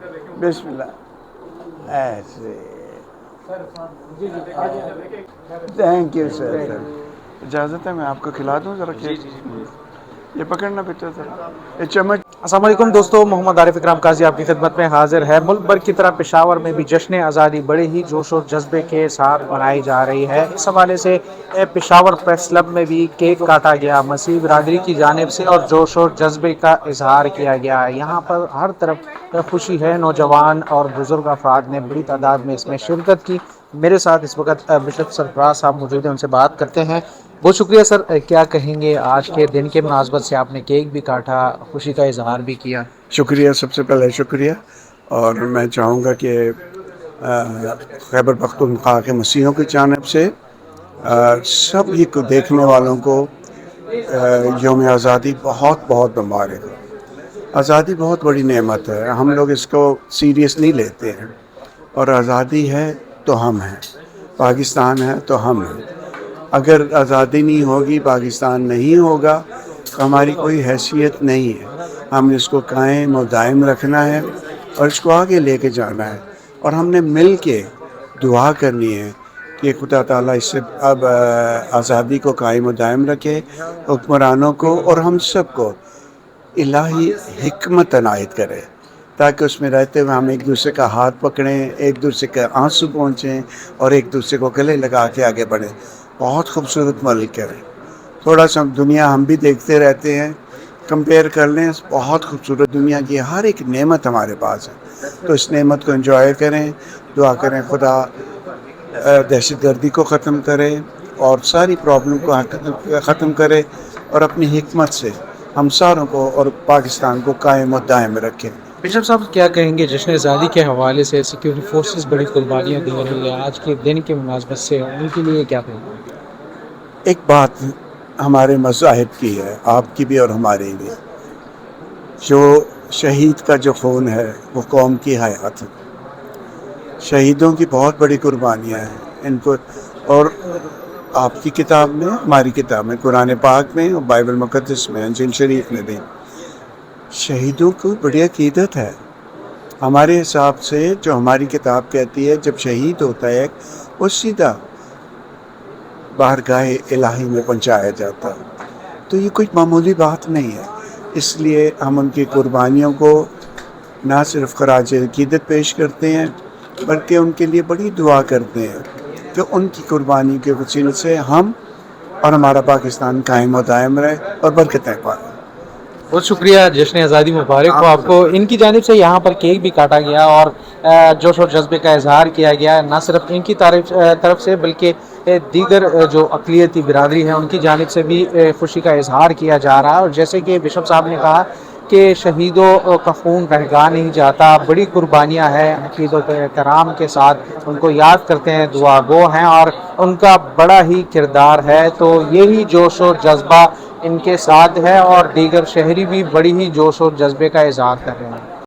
بسم اللہ. ایسے thank you sir. اجازت ہے میں آپ کو کھلا دوں ذرا کیک؟ یہ پکڑنا بیٹا ذرا یہ چمچ. السلام علیکم دوستو، محمد عارف اکرام قاضی آپ کی خدمت میں حاضر ہے. ملک بھر کی طرح پشاور میں بھی جشن آزادی بڑے ہی جوش و جذبے کے ساتھ منائی جا رہی ہے. اس حوالے سے پشاور پریس کلب میں بھی کیک کاٹا گیا، مسیح برادری کی جانب سے، اور جوش و جذبے کا اظہار کیا گیا. یہاں پر ہر طرف خوشی ہے. نوجوان اور بزرگ افراد نے بڑی تعداد میں اس میں شرکت کی. میرے ساتھ اس وقت بشپ سرفراز صاحب موجود ہیں، ان سے بات کرتے ہیں. بہت شکریہ سر. کیا کہیں گے آج کے دن کے مناسبت سے؟ آپ نے کیک بھی کاٹا، خوشی کا اظہار بھی کیا. شکریہ، سب سے پہلے شکریہ. اور میں چاہوں گا کہ خیبر پختونخوا کے مسیحیوں کی جانب سے سب یہ کو دیکھنے والوں کو یوم آزادی بہت بہت مبارک. آزادی بہت بڑی نعمت ہے، ہم لوگ اس کو سیریس نہیں لیتے ہیں. اور آزادی ہے تو ہم ہیں، پاکستان ہے تو ہم ہیں. اگر آزادی نہیں ہوگی، پاکستان نہیں ہوگا، تو ہماری کوئی حیثیت نہیں ہے. ہم نے اس کو قائم و دائم رکھنا ہے اور اس کو آگے لے کے جانا ہے. اور ہم نے مل کے دعا کرنی ہے کہ خدا تعالیٰ اس سے اب آزادی کو قائم و دائم رکھے، حکمرانوں کو اور ہم سب کو الہی حکمت عنایت کرے، تاکہ اس میں رہتے ہوئے ہم ایک دوسرے کا ہاتھ پکڑیں، ایک دوسرے کے آنسو پہنچیں اور ایک دوسرے کو گلے لگا کے آگے بڑھیں. بہت خوبصورت ملک ہے. تھوڑا سا دنیا ہم بھی دیکھتے رہتے ہیں، کمپیئر کر لیں. بہت خوبصورت دنیا کی ہر ایک نعمت ہمارے پاس ہے، تو اس نعمت کو انجوائے کریں. دعا کریں خدا دہشت گردی کو ختم کرے اور ساری پرابلم کو ختم کرے، اور اپنی حکمت سے ہم ساروں کو اور پاکستان کو قائم و دائم رکھے. بشپ صاحب کیا کہیں گے جشن آزادی کے حوالے سے؟ سیکورٹی فورسز بڑی قربانیاں دے رہی ہے آج کے دن کے مناسبت سے، ان کے لیے کیا کہیں گے؟ ایک بات ہمارے مذاہب کی ہے، آپ کی بھی اور ہماری بھی، جو شہید کا جو خون ہے وہ قوم کی حیات ہے. شہیدوں کی بہت بڑی قربانیاں ہیں ان کو. اور آپ کی کتاب میں، ہماری کتاب میں، قرآن پاک میں اور بائبل مقدس میں، انجیل شریف میں بھی شہیدوں کو بڑی عقیدت ہے. ہمارے حساب سے جو ہماری کتاب کہتی ہے، جب شہید ہوتا ہے وہ سیدھا بارگاہ الہی میں پہنچایا جاتا ہے. تو یہ کوئی معمولی بات نہیں ہے. اس لیے ہم ان کی قربانیوں کو نہ صرف خراج عقیدت پیش کرتے ہیں، بلکہ ان کے لیے بڑی دعا کرتے ہیں کہ ان کی قربانی کے وسیلے سے ہم اور ہمارا پاکستان قائم و دائم رہے اور برکتیں پائے. بہت شکریہ. جشن آزادی مبارک ہو آپ کو. ان کی جانب سے یہاں پر کیک بھی کاٹا گیا اور جوش و جذبے کا اظہار کیا گیا، نہ صرف ان کی طرف سے بلکہ دیگر جو اقلیتی برادری ہیں ان کی جانب سے بھی خوشی کا اظہار کیا جا رہا ہے. اور جیسے کہ بشپ صاحب نے کہا کہ شہیدوں کا خون بہگا نہیں جاتا، بڑی قربانیاں ہیں. عقید و احترام کے ساتھ ان کو یاد کرتے ہیں، دعا گو ہیں، اور ان کا بڑا ہی کردار ہے. تو یہی جوش و جذبہ ان کے ساتھ ہے، اور دیگر شہری بھی بڑی ہی جوش و جذبے کا اظہار کر رہے ہیں.